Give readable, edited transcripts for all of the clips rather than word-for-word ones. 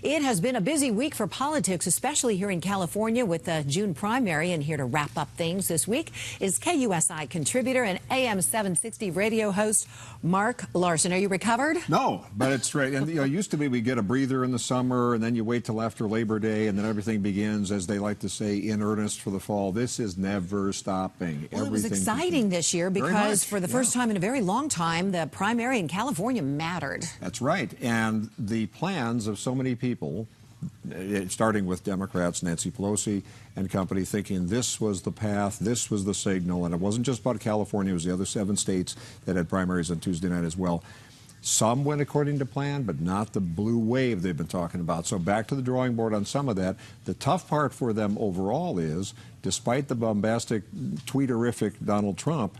It has been a busy week for politics, especially here in California with the June primary. And here to wrap up things this week is KUSI contributor and AM 760 radio host Mark Larson. Are you recovered? No, but it's right. And it used to be we get a breather in the summer, and then you wait till after Labor Day, and then everything begins, as they like to say, in earnest for the fall. This is never stopping. Well, it was exciting this year because for the first time in a very long time, the primary in California mattered. That's right. And the plans of so many people, starting with Democrats, Nancy Pelosi and company, thinking this was the path, this was the signal, and it wasn't just about California, it was the other 7 states that had primaries on Tuesday night as well. Some went according to plan, but not the blue wave they've been talking about. So back to the drawing board on some of that. The tough part for them overall is, despite the bombastic, tweeterific Donald Trump,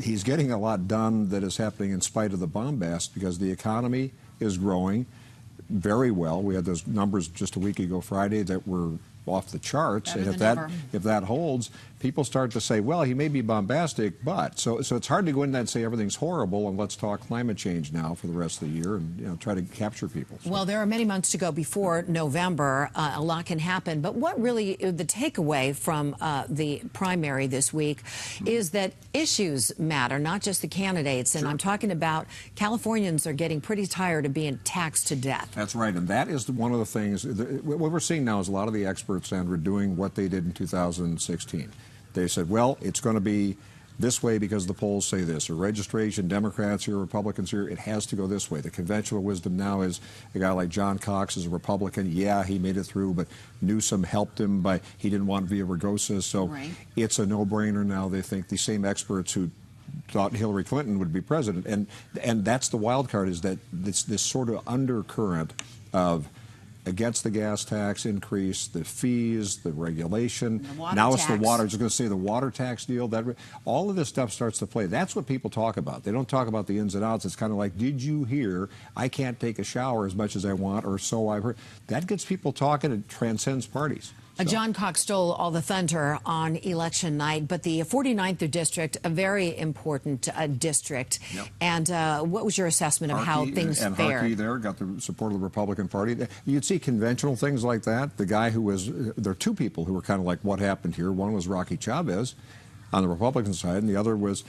he's getting a lot done that is happening in spite of the bombast, because the economy is growing very well. We had those numbers just a week ago Friday that were off the charts, and if that holds, people start to say, well, he may be bombastic, but so it's hard to go in there and say everything's horrible and let's talk climate change now for the rest of the year and try to capture people. So. Well, there are many months to go before November. A lot can happen, but what really the takeaway from the primary this week is that issues matter, not just the candidates. And I'm talking about Californians are getting pretty tired of being taxed to death. That's right, and that is one of the things. What we're seeing now is a lot of the experts, Sandra, doing what they did in 2016. They said, well, it's going to be this way because the polls say this, or registration, Democrats here, Republicans here, it has to go this way. The conventional wisdom now is a guy like John Cox is a Republican. Yeah, he made it through, but Newsom helped him by, he didn't want Villaraigosa, so it's a no-brainer now. They think the same experts who thought Hillary Clinton would be president, and that's the wild card, is that this sort of undercurrent of against the gas tax increase, the fees, the regulation. Now it's the water. I was going to say the water tax deal. All of this stuff starts to play. That's what people talk about. They don't talk about the ins and outs. It's kind of like, did you hear I can't take a shower as much as I want, or so I've heard. That gets people talking. It transcends parties. John Cox stole all the thunder on election night, but the 49th district, a very important district. Yep. And what was your assessment of how things fared? Harkey there got the support of the Republican Party. You'd see conventional things like that. The guy who was, there are two people who were kind of like, what happened here? One was Rocky Chavez on the Republican side, and the other was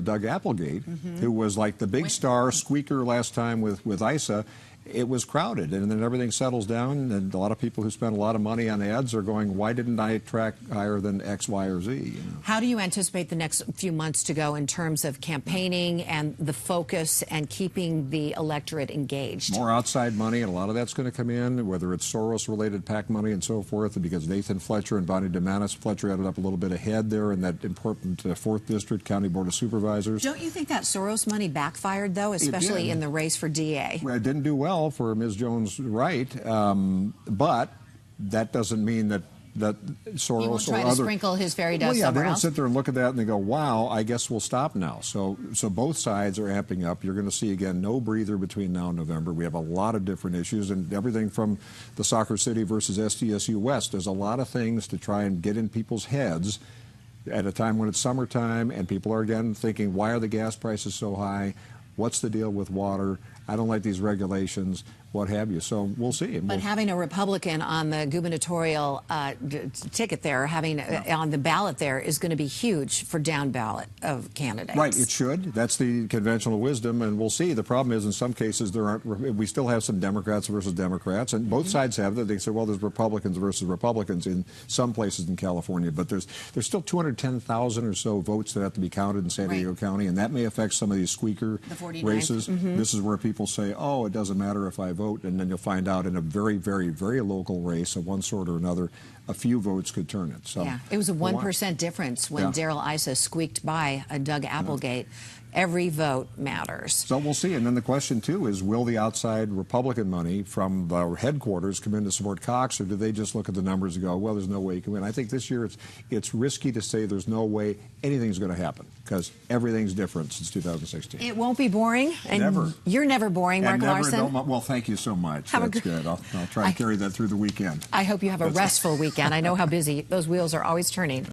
Doug Applegate, who was like the big star squeaker last time with ISA. It was crowded, and then everything settles down, and a lot of people who spend a lot of money on ads are going, why didn't I track higher than X, Y, or Z? You know? How do you anticipate the next few months to go in terms of campaigning and the focus and keeping the electorate engaged? More outside money, and a lot of that's going to come in, whether it's Soros-related PAC money and so forth, because Nathan Fletcher and Bonnie DeManis, Fletcher ended up a little bit ahead there in that important 4th District County Board of Supervisors. Don't you think that Soros money backfired, though, especially in the race for DA? Well, it didn't do well for Ms. Jones Wright, but that doesn't mean that Soros he won't try to sprinkle his fairy dust somewhere else. They don't sit there and look at that and they go, wow, I guess we'll stop now. So both sides are amping up. You're going to see, again, no breather between now and November. We have a lot of different issues, and everything from the Soccer City versus SDSU West. There's a lot of things to try and get in people's heads at a time when it's summertime and people are, again, thinking, why are the gas prices so high? What's the deal with water? I don't like these regulations, what have you. So we'll see. But having a Republican on the gubernatorial ticket there, having on the ballot there, is going to be huge for down ballot of candidates. Right, it should. That's the conventional wisdom, and we'll see. The problem is, in some cases, we still have some Democrats versus Democrats, and both sides have that. They say, well, there's Republicans versus Republicans in some places in California, but there's still 210,000 or so votes that have to be counted in San Diego County, and that may affect some of these squeaker races. This is where people say, oh, it doesn't matter if I vote, and then you'll find out in a very, very, very local race of one sort or another, a few votes could turn it. So yeah, it was a 1% difference when Darrell Issa squeaked by Doug Applegate. Every vote matters. So we'll see. And then the question, too, is will the outside Republican money from the headquarters come in to support Cox, or do they just look at the numbers and go, well, there's no way you can win? I think this year it's risky to say there's no way anything's going to happen, because everything's different since 2016. It won't be boring. And never. You're never boring, Mark Larson. Well, thank you so much. That's good. I'll try and carry that through the weekend. I hope you have a restful weekend. I know how busy those wheels are always turning.